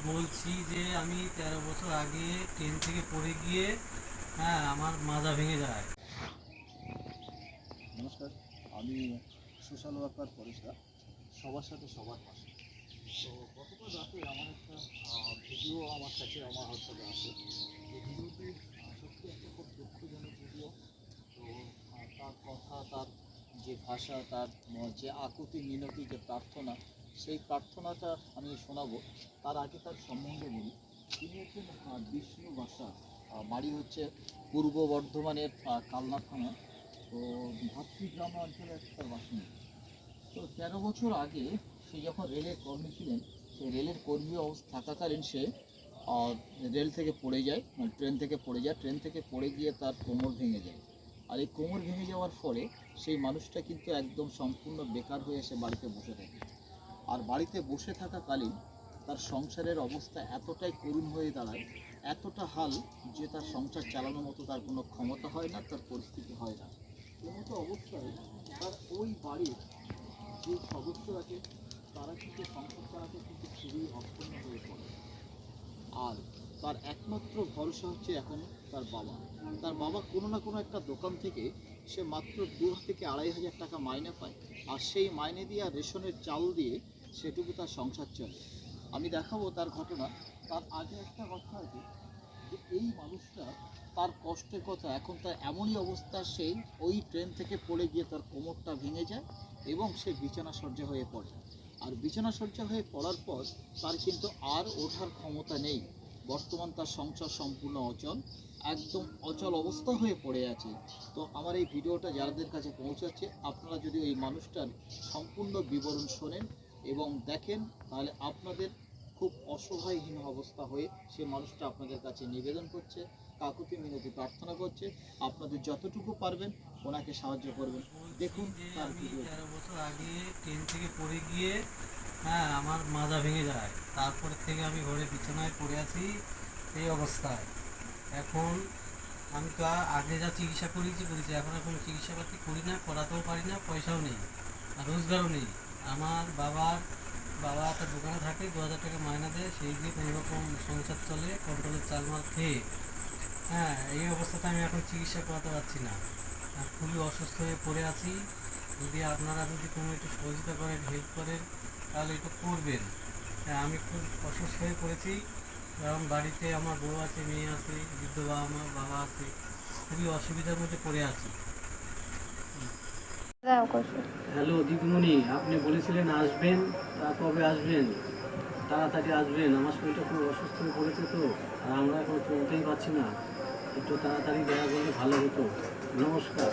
বলছি যে আমি 13 বছর আগে ট্রেন থেকে পড়ে গিয়ে আমার মাজা ভেঙে যায়। নমস্কার, আমি সোশ্যাল ওয়ার্কার পরেশদা, সবার সাথে সবার পাশে। তো গতকাল রাতে আমার একটা ভিডিও আমার কাছে আমার হোয়াটসঅ্যাপে আসে। এই ভিডিওটি সত্যি একটা খুব দুঃখজনক ভিডিও। তো তার কথা, তার যে ভাষা, তার যে আকুতি মিনতি, যে প্রার্থনা, সেই প্রার্থনাটা আমি শোনাবো। তার আগে তার সম্বন্ধে বলি। তিনি হচ্ছেন বিষ্ণু বাসা, বাড়ি হচ্ছে পূর্ব বর্ধমানের কালনা থানা। তো ভাতৃগ্রাম অঞ্চলে একটা বাসিন্দা। তো 13 বছর আগে সে যখন রেলের কর্মী ছিলেন, সেই রেলের কর্মী অবস্থা থাকাকালীন সে রেল থেকে পড়ে যায়, মানে ট্রেন থেকে পড়ে যায়। ট্রেন থেকে পড়ে গিয়ে তার কোমর ভেঙে যায়। আর এই কোমর ভেঙে যাওয়ার ফলে সেই মানুষটা কিন্তু একদম সম্পূর্ণ বেকার হয়ে এসে বাড়িতে বসে থাকে। আর বাড়িতে বসে থাকাকালীন তার সংসারের অবস্থা এতটাই করুণ হয়ে দাঁড়ায়, এতটা হাল, যে তার সংসার চালানোর মতো তার কোনো ক্ষমতা হয় না, তার পরিস্থিতি হয় না। এমতো অবস্থায় তার ওই বাড়ির যে সদস্য আছে, তারা কিন্তু সংসার চালাতে কিন্তু খুবই অক্ষুণ্ণ হয়ে পড়ে। আর তার একমাত্র ভরসা হচ্ছে এখন তার বাবা। তার বাবা কোনো না কোনো একটা দোকান থেকে সে মাত্র 2 থেকে 2,500 টাকা মাইনে পায়। আর সেই মাইনে দিয়ে আর রেশনের চাল দিয়ে সেটুকু তার সংসার চলে। আমি দেখাবো তার ঘটনা। তার আগে একটা কথা আছে যে এই মানুষটা, তার কষ্টের কথা, এখন তার এমনই অবস্থা, সেই ওই ট্রেন থেকে পড়ে গিয়ে তার কোমরটা ভেঙে যায় এবং সে বিছানা শয্যা হয়ে পড়ে। আর বিছানা শয্যা হয়ে পড়ার পর তার কিন্তু আর ওঠার ক্ষমতা নেই। বর্তমান তার সংসার সম্পূর্ণ অচল, একদম অচল অবস্থা হয়ে পড়ে আছে। তো আমার এই ভিডিওটা যাদের কাছে পৌঁছাচ্ছে, আপনারা যদি ওই মানুষটার সম্পূর্ণ বিবরণ শোনেন এবং দেখেন, তাহলে আপনাদের খুব অসহায়হীন অবস্থা হয়ে সে মানুষটা আপনাদের কাছে নিবেদন করছে, কাকুতি মিনতি প্রার্থনা করছে। আপনাদের যতটুকু পারবেন ওনাকে সাহায্য করবেন। দেখুন যে তার আমি ভিডিও। 13 বছর আগে ট্রেন থেকে পড়ে গিয়ে আমার মাজা ভেঙে যায়। তারপর থেকে আমি ঘরে বিছানায় পড়ে আছি এই অবস্থায়। এখন আমি তো আগে যা চিকিৎসা করেছি, এখন আর কোনো চিকিৎসাপাতি করি না, করাতেও পারি না, পয়সাও নেই আর রোজগারও নেই। আমার বাবা একটা দোকানে থাকে, 2,000 টাকা মাইনা দেয়, সেই দিয়ে কোনো রকম সংসার চলে, কন্ট্রোলের চালমাল খেয়ে। এই অবস্থাতে আমি এখন চিকিৎসা করাতে পারছি না, খুবই অসুস্থ হয়ে পড়ে আছি। যদি আপনারা কোনো একটু সহযোগিতা করেন, হেল্প করেন, তাহলে একটু করবেন। আমি খুব অসুস্থ হয়ে পড়েছি, কারণ বাড়িতে আমার বউ আছে, মেয়ে আছে, বৃদ্ধ বাবা আছে, খুবই অসুবিধার মধ্যে পড়ে আছি। হ্যালো দিদিমণি, আপনি বলেছিলেন আসবেন, তা কবে আসবেন? তাড়াতাড়ি আসবেন, আমার শরীরটা খুব অসুস্থ হয়ে পড়েছে তো, আর আমরা এখন চলতেই পারছি না। একটু তাড়াতাড়ি দেখা করলে ভালো হতো। নমস্কার।